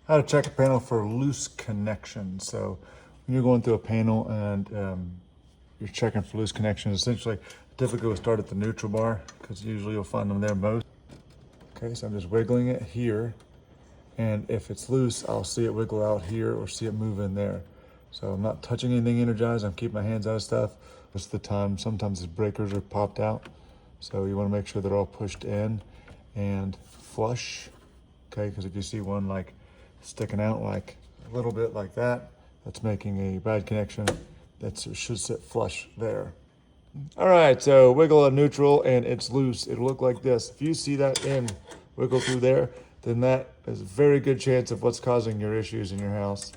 how to check a panel for loose connections. So when you're going through a panel and you're checking for loose connections, essentially, typically we'll start at the neutral bar because usually you'll find them there most. Okay, so I'm just wiggling it here. And if it's loose, I'll see it wiggle out here or see it move in there. So I'm not touching anything energized. I'm keeping my hands out of stuff. Most of the time, sometimes the breakers are popped out. So you want to make sure they're all pushed in and flush. Okay, because if you see one like sticking out like a little bit like that, that's making a bad connection. That should sit flush there. All right, so wiggle a neutral and it's loose. It'll look like this. If you see that end wiggle through there, then that is a very good chance of what's causing your issues in your house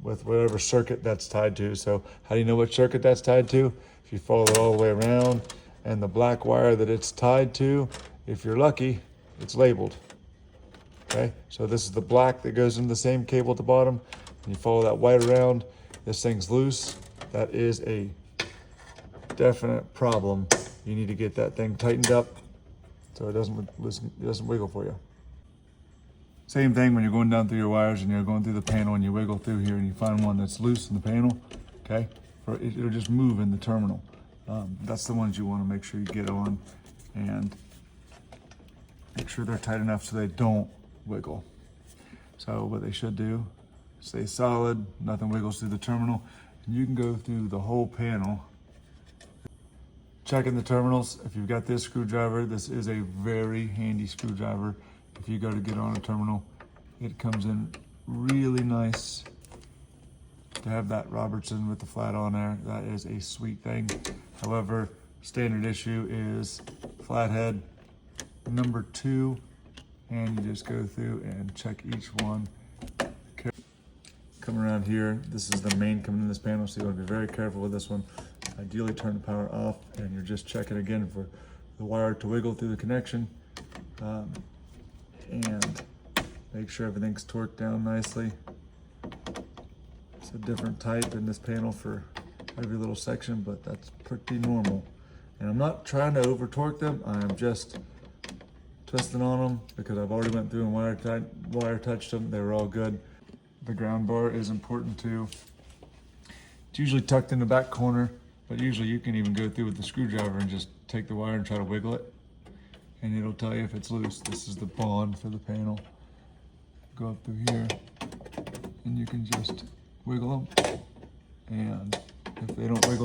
with whatever circuit that's tied to. So how do you know what circuit that's tied to? If you follow it all the way around, and the black wire that it's tied to, if you're lucky, it's labeled. Okay, so this is the black that goes into the same cable at the bottom. And you follow that white around, this thing's loose. That is a definite problem. You need to get that thing tightened up so it doesn't wiggle for you. Same thing when you're going down through your wires and you're going through the panel and you wiggle through here and you find one that's loose in the panel, okay? It'll just move in the terminal. That's the ones you want to make sure you get on and make sure they're tight enough so they don't wiggle. So what they should do, stay solid, nothing wiggles through the terminal, and you can go through the whole panel. Checking the terminals. If you've got this screwdriver, this is a very handy screwdriver. If you go to get on a terminal, it comes in really nice to have that Robertson with the flat on there. That is a sweet thing. However, standard issue is flathead number 2, and you just go through and check each one. Come around here, this is the main coming in this panel, so you want to be very careful with this one. Ideally turn the power off, and you're just checking again for the wire to wiggle through the connection. And make sure everything's torqued down nicely. It's a different type in this panel for every little section, but that's pretty normal. And I'm not trying to over torque them, I'm just twisting on them because I've already went through and wire touched them. They were all good. The ground bar is important too. It's usually tucked in the back corner, but usually you can even go through with the screwdriver and just take the wire and try to wiggle it, and it'll tell you if it's loose. This is the bond for the panel. Go up through here, and you can just wiggle them, and if they don't wiggle,